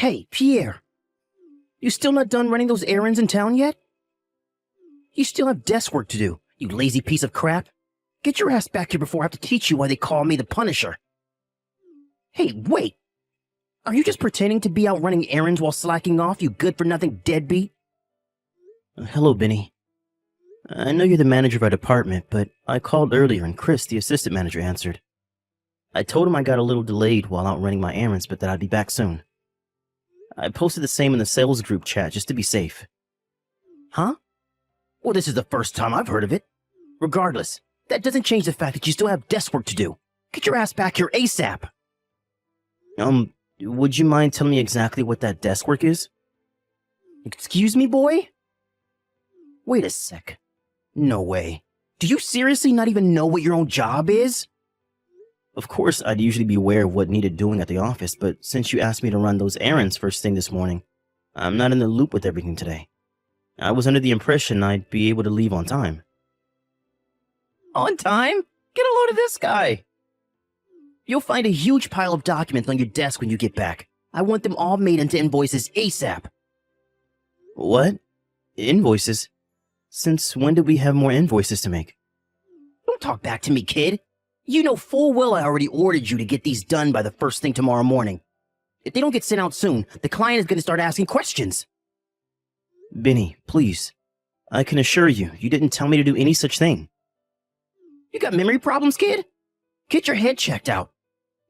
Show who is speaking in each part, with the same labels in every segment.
Speaker 1: Hey, Pierre. You still not done running those errands in town yet? You still have desk work to do, you lazy piece of crap. Get your ass back here before I have to teach you why they call me the Punisher. Hey, wait. Are you just pretending to be out running errands while slacking off, you good-for-nothing deadbeat?
Speaker 2: Hello, Benny. I know you're the manager of our department, but I called earlier and Chris, the assistant manager, answered. I told him I got a little delayed while out running my errands, but that I'd be back soon. I posted the same in the sales group chat just to be safe.
Speaker 1: Huh? Well, this is the first time I've heard of it. Regardless, that doesn't change the fact that you still have desk work to do. Get your ass back here ASAP.
Speaker 2: Would you mind telling me exactly what that desk work is?
Speaker 1: Excuse me, boy? Wait a sec. No way. Do you seriously not even know what your own job is?
Speaker 2: Of course, I'd usually be aware of what needed doing at the office, but since you asked me to run those errands first thing this morning, I'm not in the loop with everything today. I was under the impression I'd be able to leave on time.
Speaker 1: On time? Get a load of this guy. You'll find a huge pile of documents on your desk when you get back. I want them all made into invoices ASAP.
Speaker 2: What? Invoices? Since when did we have more invoices to make?
Speaker 1: Don't talk back to me, kid. You know full well I already ordered you to get these done by the first thing tomorrow morning. If they don't get sent out soon, the client is going to start asking questions.
Speaker 2: Benny, please. I can assure you, you didn't tell me to do any such thing.
Speaker 1: You got memory problems, kid? Get your head checked out.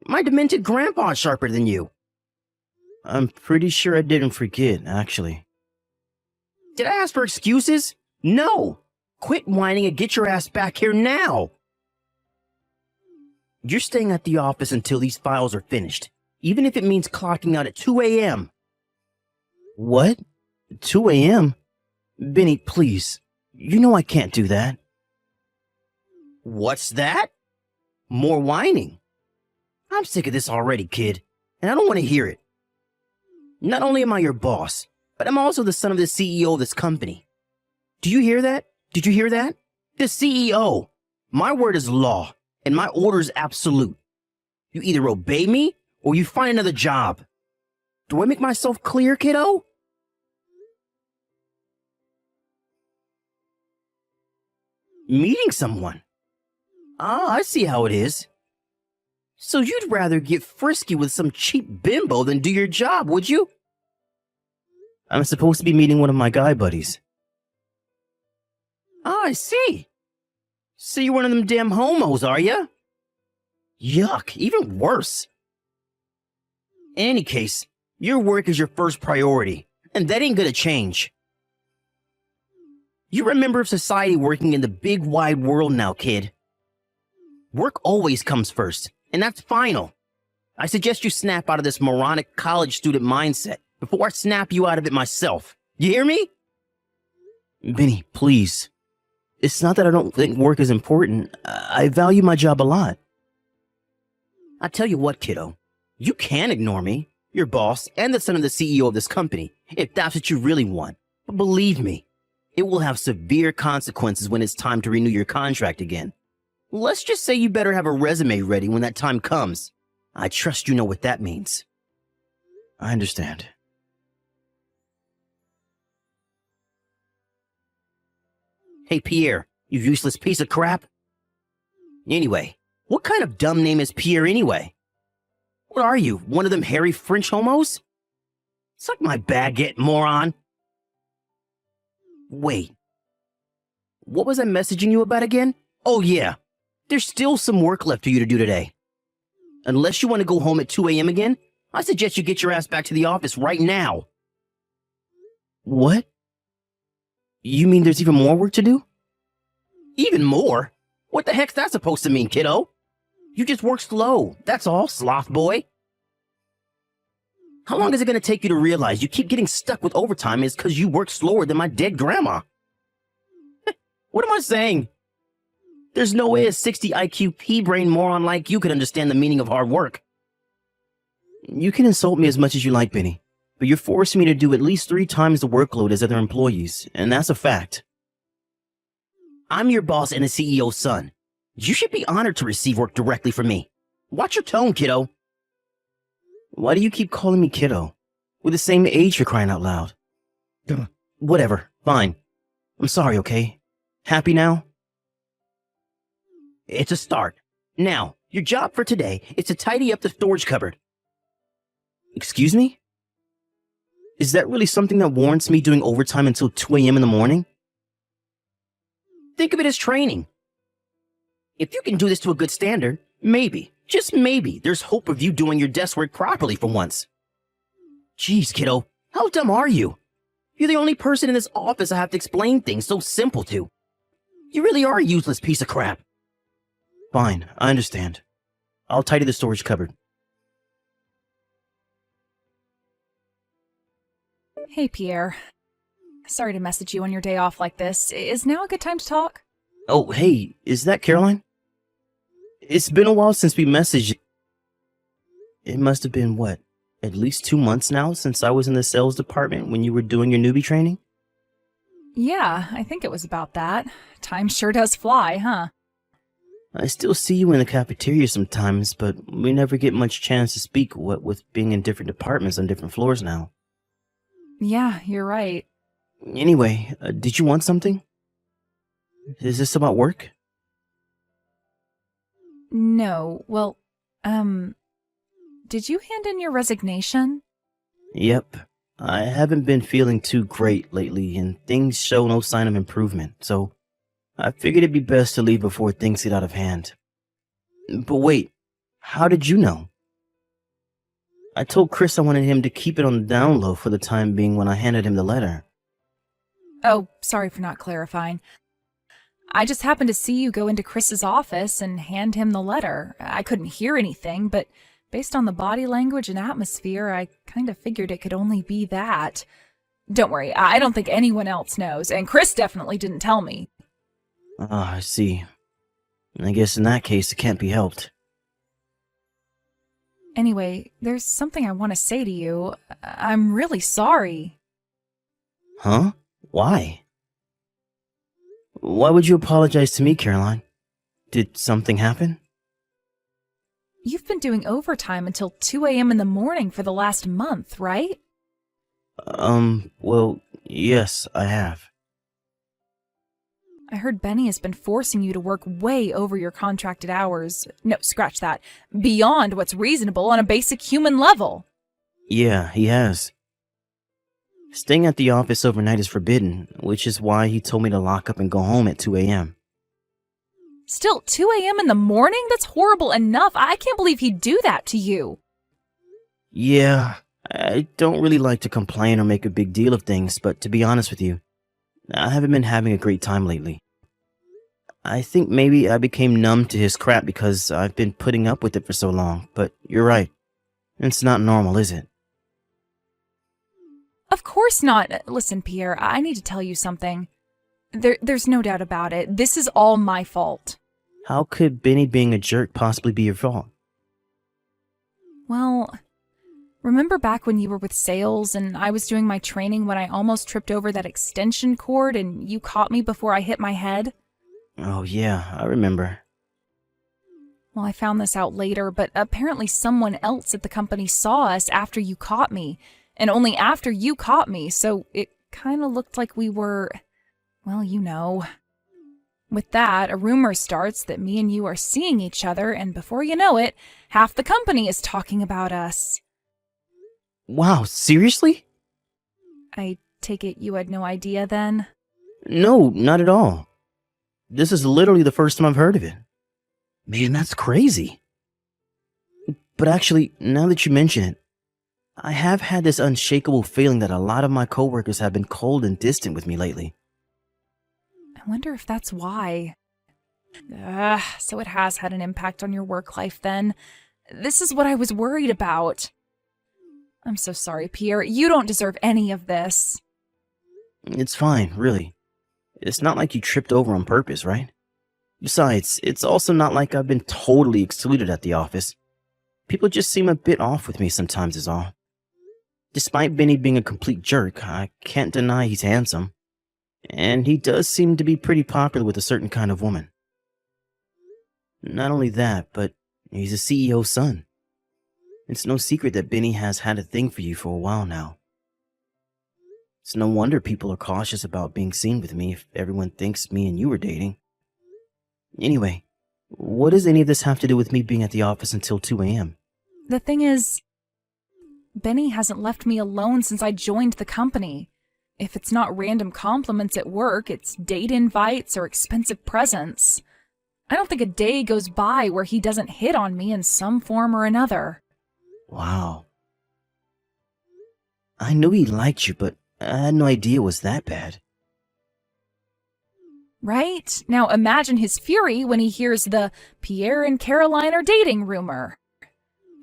Speaker 1: My demented grandpa's sharper than you.
Speaker 2: I'm pretty sure I didn't forget, actually.
Speaker 1: Did I ask for excuses? No. Quit whining and get your ass back here now. You're staying at the office until these files are finished, even if it means clocking out at 2 a.m.
Speaker 2: What? 2 a.m.? Benny, please. You know I can't do that.
Speaker 1: What's that? More whining. I'm sick of this already, kid, and I don't want to hear it. Not only am I your boss, but I'm also the son of the CEO of this company. Do you hear that? Did you hear that? The CEO. My word is law, and my order is absolute. You either obey me, or you find another job. Do I make myself clear, kiddo? Meeting someone. Ah, I see how it is. So you'd rather get frisky with some cheap bimbo than do your job, would you?
Speaker 2: I'm supposed to be meeting one of my guy buddies.
Speaker 1: Ah, I see. So you're one of them damn homos, are ya? Yuck, even worse. In any case, your work is your first priority, and that ain't gonna change. You're a member of society working in the big wide world now, kid. Work always comes first, and that's final. I suggest you snap out of this moronic college student mindset before I snap you out of it myself. You hear me?
Speaker 2: Benny, please. It's not that I don't think work is important. I value my job a lot.
Speaker 1: I tell you what, kiddo. You can ignore me, your boss, and the son of the CEO of this company, if that's what you really want. But believe me, it will have severe consequences when it's time to renew your contract again. Let's just say you better have a resume ready when that time comes. I trust you know what that means.
Speaker 2: I understand.
Speaker 1: Hey, Pierre, you useless piece of crap. Anyway, what kind of dumb name is Pierre anyway? What are you, one of them hairy French homos? Suck my baguette, moron. Wait. What was I messaging you about again? Oh yeah, there's still some work left for you to do today. Unless you want to go home at 2 a.m. again, I suggest you get your ass back to the office right now.
Speaker 2: What? You mean there's even more work to do?
Speaker 1: Even more? What the heck's that supposed to mean, kiddo? You just work slow, that's all, sloth boy. How long is it going to take you to realize you keep getting stuck with overtime is because you work slower than my dead grandma? What am I saying? There's no way a 60 IQ pea-brain moron like you could understand the meaning of hard work.
Speaker 2: You can insult me as much as you like, Benny, but you're forcing me to do at least 3 times the workload as other employees, and that's a fact.
Speaker 1: I'm your boss and the CEO's son. You should be honored to receive work directly from me. Watch your tone, kiddo.
Speaker 2: Why do you keep calling me kiddo? We're the same age, for crying out loud. Whatever, fine. I'm sorry, okay? Happy now?
Speaker 1: It's a start. Now, your job for today is to tidy up the storage cupboard.
Speaker 2: Excuse me? Is that really something that warrants me doing overtime until 2 a.m. in the morning?
Speaker 1: Think of it as training. If you can do this to a good standard, maybe, just maybe, there's hope of you doing your desk work properly for once. Jeez, kiddo, how dumb are you? You're the only person in this office I have to explain things so simple to. You really are a useless piece of crap.
Speaker 2: Fine, I understand. I'll tidy the storage cupboard.
Speaker 3: Hey, Pierre. Sorry to message you on your day off like this. Is now a good time to talk?
Speaker 2: Oh, hey, is that Caroline? It's been a while since we messaged. It must have been, what, at least 2 months now since I was in the sales department when you were doing your newbie training?
Speaker 3: Yeah, I think it was about that. Time sure does fly, huh?
Speaker 2: I still see you in the cafeteria sometimes, but we never get much chance to speak, what with being in different departments on different floors now.
Speaker 3: Yeah, you're right.
Speaker 2: Anyway, did you want something? Is this about work?
Speaker 3: No, well, did you hand in your resignation?
Speaker 2: Yep. I haven't been feeling too great lately, and things show no sign of improvement, so I figured it'd be best to leave before things get out of hand. But wait, how did you know? I told Chris I wanted him to keep it on the down low for the time being when I handed him the letter.
Speaker 3: Oh, sorry for not clarifying. I just happened to see you go into Chris's office and hand him the letter. I couldn't hear anything, but based on the body language and atmosphere, I kind of figured it could only be that. Don't worry, I don't think anyone else knows, and Chris definitely didn't tell me.
Speaker 2: Ah, I see. I guess in that case it can't be helped.
Speaker 3: Anyway, there's something I want to say to you. I'm really sorry.
Speaker 2: Huh? Why? Why would you apologize to me, Caroline? Did something happen?
Speaker 3: You've been doing overtime until 2 a.m. in the morning for the last month, right?
Speaker 2: Well, yes, I have.
Speaker 3: I heard Benny has been forcing you to work way over your contracted hours. No, scratch that. Beyond what's reasonable on a basic human level.
Speaker 2: Yeah, he has. Staying at the office overnight is forbidden, which is why he told me to lock up and go home at 2 a.m.
Speaker 3: Still, 2 a.m. in the morning? That's horrible enough. I can't believe he'd do that to you.
Speaker 2: Yeah, I don't really like to complain or make a big deal of things, but to be honest with you, I haven't been having a great time lately. I think maybe I became numb to his crap because I've been putting up with it for so long, but you're right. It's not normal, is it?
Speaker 3: Of course not. Listen, Pierre, I need to tell you something. There's no doubt about it. This is all my fault.
Speaker 2: How could Benny being a jerk possibly be your fault?
Speaker 3: Well, remember back when you were with sales and I was doing my training when I almost tripped over that extension cord and you caught me before I hit my head?
Speaker 2: Oh yeah, I remember.
Speaker 3: Well, I found this out later, but apparently someone else at the company saw us after you caught me, and only after you caught me, so it kind of looked like we were, well, you know. With that, a rumor starts that me and you are seeing each other, and before you know it, half the company is talking about us.
Speaker 2: Wow, seriously?
Speaker 3: I take it you had no idea then?
Speaker 2: No, not at all. This is literally the first time I've heard of it. Man, that's crazy. But actually, now that you mention it, I have had this unshakable feeling that a lot of my coworkers have been cold and distant with me lately.
Speaker 3: I wonder if that's why. So it has had an impact on your work life then. This is what I was worried about. I'm so sorry, Pierre. You don't deserve any of this.
Speaker 2: It's fine, really. It's not like you tripped over on purpose, right? Besides, it's also not like I've been totally excluded at the office. People just seem a bit off with me sometimes is all. Despite Benny being a complete jerk, I can't deny he's handsome. And he does seem to be pretty popular with a certain kind of woman. Not only that, but he's a CEO's son. It's no secret that Benny has had a thing for you for a while now. It's no wonder people are cautious about being seen with me if everyone thinks me and you are dating. Anyway, what does any of this have to do with me being at the office until 2 a.m.?
Speaker 3: The thing is, Benny hasn't left me alone since I joined the company. If it's not random compliments at work, it's date invites or expensive presents. I don't think a day goes by where he doesn't hit on me in some form or another.
Speaker 2: Wow. I knew he liked you, but I had no idea it was that bad.
Speaker 3: Right? Now imagine his fury when he hears the Pierre and Caroline are dating rumor.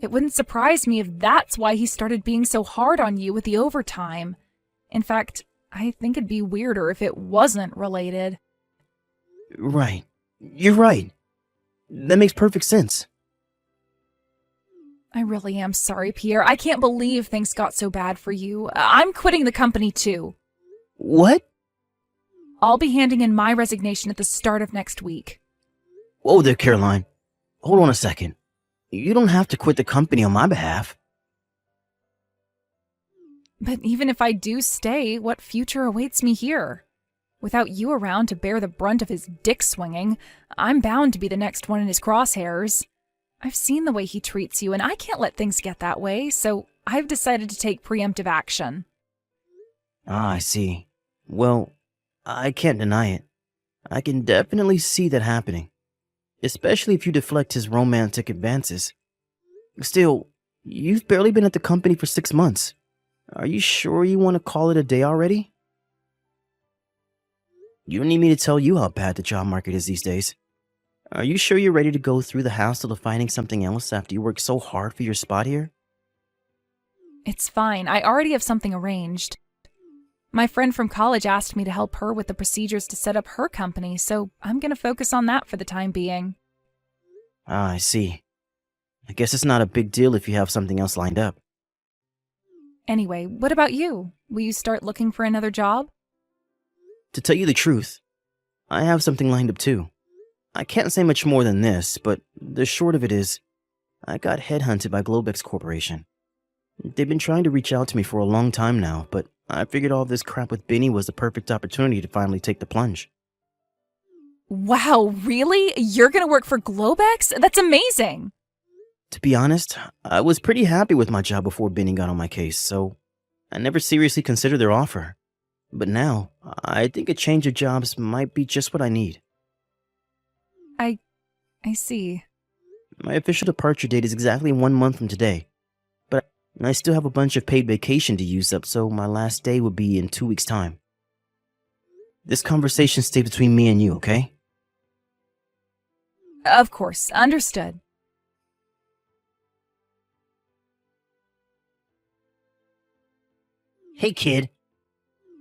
Speaker 3: It wouldn't surprise me if that's why he started being so hard on you with the overtime. In fact, I think it'd be weirder if it wasn't related.
Speaker 2: Right. You're right. That makes perfect sense.
Speaker 3: I really am sorry, Pierre. I can't believe things got so bad for you. I'm quitting the company too.
Speaker 2: What?
Speaker 3: I'll be handing in my resignation at the start of next week.
Speaker 2: Whoa there, Caroline. Hold on a second. You don't have to quit the company on my behalf.
Speaker 3: But even if I do stay, what future awaits me here? Without you around to bear the brunt of his dick swinging, I'm bound to be the next one in his crosshairs. I've seen the way he treats you, and I can't let things get that way, so I've decided to take preemptive action.
Speaker 2: Ah, I see. Well, I can't deny it. I can definitely see that happening. Especially if you deflect his romantic advances. Still, you've barely been at the company for 6 months. Are you sure you want to call it a day already? You don't need me to tell you how bad the job market is these days. Are you sure you're ready to go through the hassle of finding something else after you worked so hard for your spot here?
Speaker 3: It's fine. I already have something arranged. My friend from college asked me to help her with the procedures to set up her company, so I'm going to focus on that for the time being.
Speaker 2: Ah, I see. I guess it's not a big deal if you have something else lined up.
Speaker 3: Anyway, what about you? Will you start looking for another job?
Speaker 2: To tell you the truth, I have something lined up too. I can't say much more than this, but the short of it is, I got headhunted by Globex Corporation. They've been trying to reach out to me for a long time now, but I figured all this crap with Benny was the perfect opportunity to finally take the plunge.
Speaker 3: Wow, really? You're going to work for Globex? That's amazing!
Speaker 2: To be honest, I was pretty happy with my job before Benny got on my case, so I never seriously considered their offer. But now, I think a change of jobs might be just what I need.
Speaker 3: I see.
Speaker 2: My official departure date is exactly 1 month from today, but I still have a bunch of paid vacation to use up, so my last day will be in 2 weeks' time. This conversation stays between me and you, okay?
Speaker 3: Of course, understood.
Speaker 1: Hey, kid.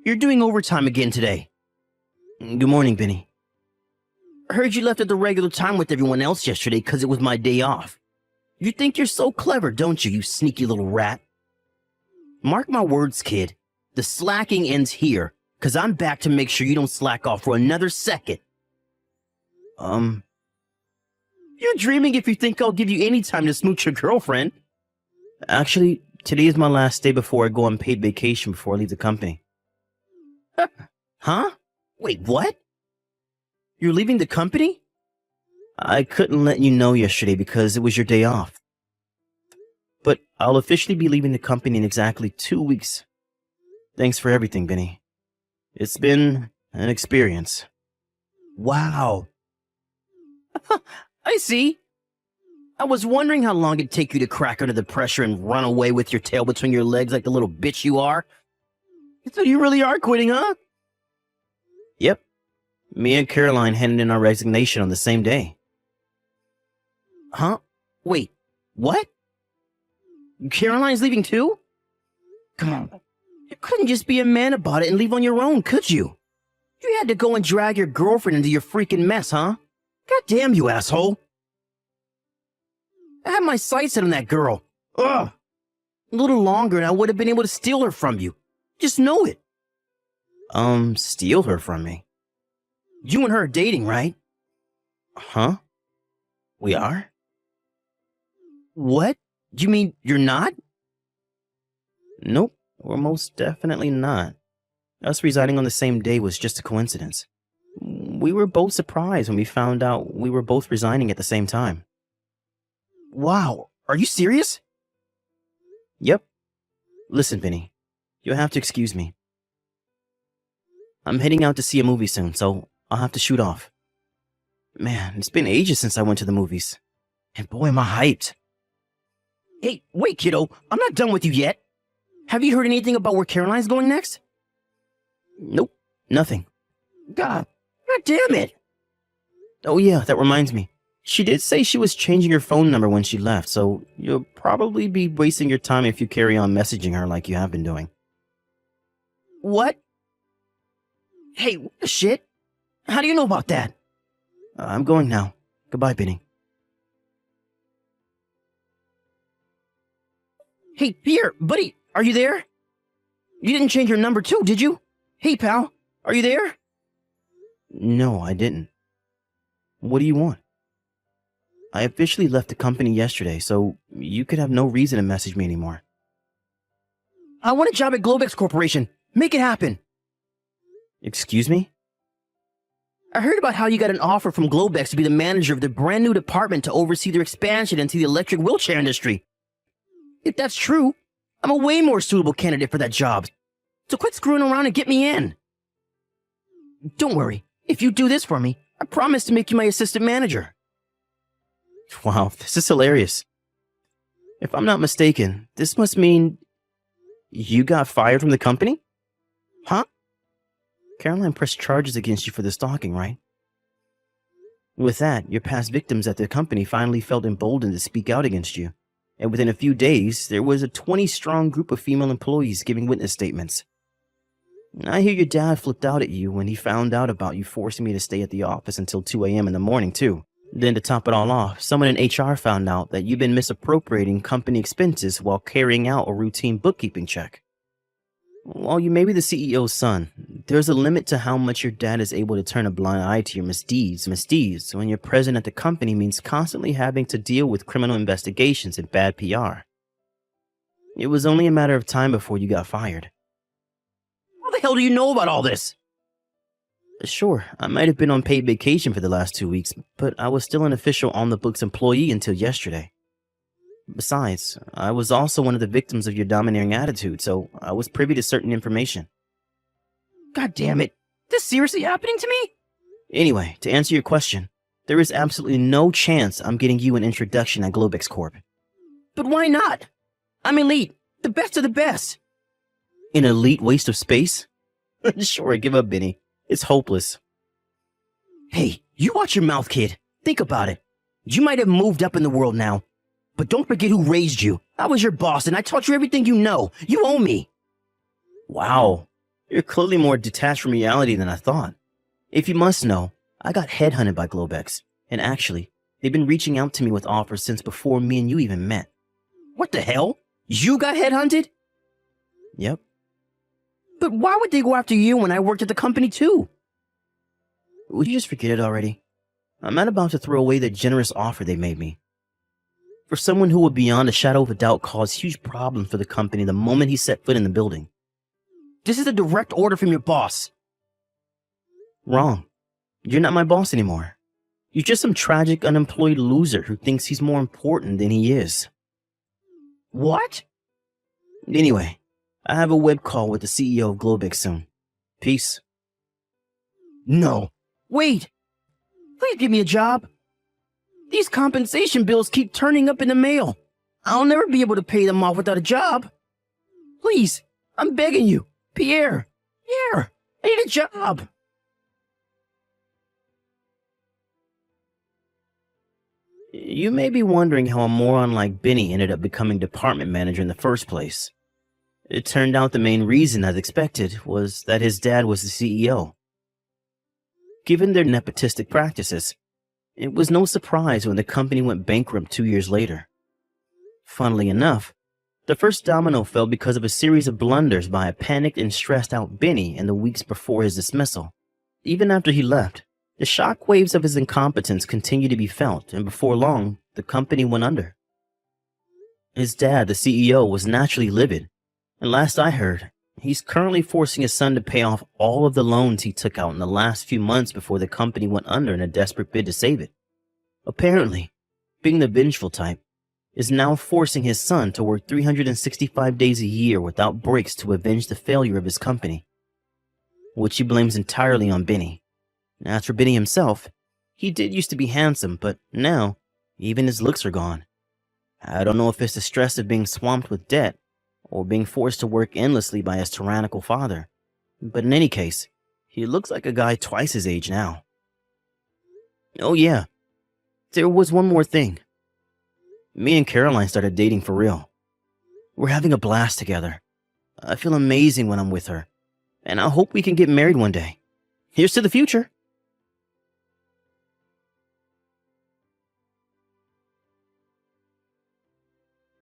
Speaker 1: You're doing overtime again today.
Speaker 2: Good morning, Benny.
Speaker 1: Heard you left at the regular time with everyone else yesterday because it was my day off. You think you're so clever, don't you, you sneaky little rat? Mark my words, kid. The slacking ends here, because I'm back to make sure you don't slack off for another second. You're dreaming if you think I'll give you any time to smooch your girlfriend.
Speaker 2: Actually, today is my last day before I go on paid vacation before I leave the company.
Speaker 1: Huh? Wait, what? You're leaving the company?
Speaker 2: I couldn't let you know yesterday because it was your day off. But I'll officially be leaving the company in exactly 2 weeks. Thanks for everything, Benny. It's been an experience.
Speaker 1: Wow. I see. I was wondering how long it'd take you to crack under the pressure and run away with your tail between your legs like the little bitch you are. So you really are quitting, huh?
Speaker 2: Yep. Me and Caroline handed in our resignation on the same day.
Speaker 1: Huh? Wait, what? Caroline's leaving too? Come on. You couldn't just be a man about it and leave on your own, could you? You had to go and drag your girlfriend into your freaking mess, huh? God damn you, asshole. I had my sights set on that girl. Ugh. A little longer and I would have been able to steal her from you. Just know it.
Speaker 2: Steal her from me?
Speaker 1: You and her are dating, right?
Speaker 2: Huh? We are?
Speaker 1: What? You mean you're not?
Speaker 2: Nope, we're most definitely not. Us resigning on the same day was just a coincidence. We were both surprised when we found out we were both resigning at the same time.
Speaker 1: Wow, are you serious?
Speaker 2: Yep. Listen, Vinny, you'll have to excuse me. I'm heading out to see a movie soon, so I'll have to shoot off. Man, it's been ages since I went to the movies.
Speaker 1: And boy, am I hyped. Hey, wait, kiddo, I'm not done with you yet. Have you heard anything about where Caroline's going next?
Speaker 2: Nope, nothing.
Speaker 1: God damn it.
Speaker 2: Oh yeah, that reminds me. She did say she was changing her phone number when she left, so you'll probably be wasting your time if you carry on messaging her like you have been doing.
Speaker 1: What? Hey, what the shit? How do you know about that?
Speaker 2: I'm going now. Goodbye, Benny.
Speaker 1: Hey, Pierre, buddy, are you there? You didn't change your number too, did you? Hey, pal, are you there?
Speaker 2: No, I didn't. What do you want? I officially left the company yesterday, so you could have no reason to message me anymore.
Speaker 1: I want a job at Globex Corporation. Make it happen.
Speaker 2: Excuse me?
Speaker 1: I heard about how you got an offer from Globex to be the manager of their brand new department to oversee their expansion into the electric wheelchair industry. If that's true, I'm a way more suitable candidate for that job. So quit screwing around and get me in. Don't worry. If you do this for me, I promise to make you my assistant manager.
Speaker 2: Wow, this is hilarious. If I'm not mistaken, this must mean you got fired from the company?
Speaker 1: Huh?
Speaker 2: Caroline pressed charges against you for the stalking, right? With that, your past victims at the company finally felt emboldened to speak out against you. And within a few days, there was a 20-strong group of female employees giving witness statements. I hear your dad flipped out at you when he found out about you forcing me to stay at the office until 2 a.m. in the morning, too. Then to top it all off, someone in HR found out that you've been misappropriating company expenses while carrying out a routine bookkeeping check. While you may be the CEO's son, there's a limit to how much your dad is able to turn a blind eye to your misdeeds when your presence at the company means constantly having to deal with criminal investigations and bad PR. It was only a matter of time before you got fired.
Speaker 1: How the hell do you know about all this?
Speaker 2: Sure, I might have been on paid vacation for the last 2 weeks, but I was still an official on-the-books employee until yesterday. Besides, I was also one of the victims of your domineering attitude, so I was privy to certain information.
Speaker 1: God damn it. This seriously happening to me?
Speaker 2: Anyway, to answer your question, there is absolutely no chance I'm getting you an introduction at Globex Corp.
Speaker 1: But why not? I'm elite. The best of the best.
Speaker 2: An elite waste of space? Sure, give up, Benny. It's hopeless.
Speaker 1: Hey, you watch your mouth, kid. Think about it. You might have moved up in the world now, but don't forget who raised you. I was your boss, and I taught you everything you know. You owe me.
Speaker 2: Wow, you're clearly more detached from reality than I thought. If you must know, I got headhunted by Globex, and actually, they've been reaching out to me with offers since before me and you even met.
Speaker 1: What the hell? You got headhunted?
Speaker 2: Yep.
Speaker 1: But why would they go after you when I worked at the company too?
Speaker 2: Would you just forget it already? I'm not about to throw away the generous offer they made me. For someone who would beyond a shadow of a doubt cause huge problems for the company the moment he set foot in the building.
Speaker 1: This is a direct order from your boss.
Speaker 2: Wrong. You're not my boss anymore. You're just some tragic unemployed loser who thinks he's more important than he is.
Speaker 1: What?
Speaker 2: Anyway, I have a web call with the CEO of Globex soon. Peace.
Speaker 1: No. Wait. Please give me a job. These compensation bills keep turning up in the mail. I'll never be able to pay them off without a job. Please, I'm begging you. Pierre, I need a job.
Speaker 2: You may be wondering how a moron like Benny ended up becoming department manager in the first place. It turned out the main reason, as expected, was that his dad was the CEO. Given their nepotistic practices, it was no surprise when the company went bankrupt 2 years later. Funnily enough, the first domino fell because of a series of blunders by a panicked and stressed out Benny in the weeks before his dismissal. Even after he left, the shockwaves of his incompetence continued to be felt, and before long, the company went under. His dad, the CEO, was naturally livid, and last I heard, He's currently forcing his son to pay off all of the loans he took out in the last few months before the company went under in a desperate bid to save it. Apparently, being the vengeful type, is now forcing his son to work 365 days a year without breaks to avenge the failure of his company, which he blames entirely on Benny. As for Benny himself, he did used to be handsome, but now, even his looks are gone. I don't know if it's the stress of being swamped with debt, or being forced to work endlessly by his tyrannical father, but in any case, he looks like a guy twice his age now. Oh yeah, there was one more thing. Me and Caroline started dating for real. We're having a blast together. I feel amazing when I'm with her, and I hope we can get married one day. Here's to the future.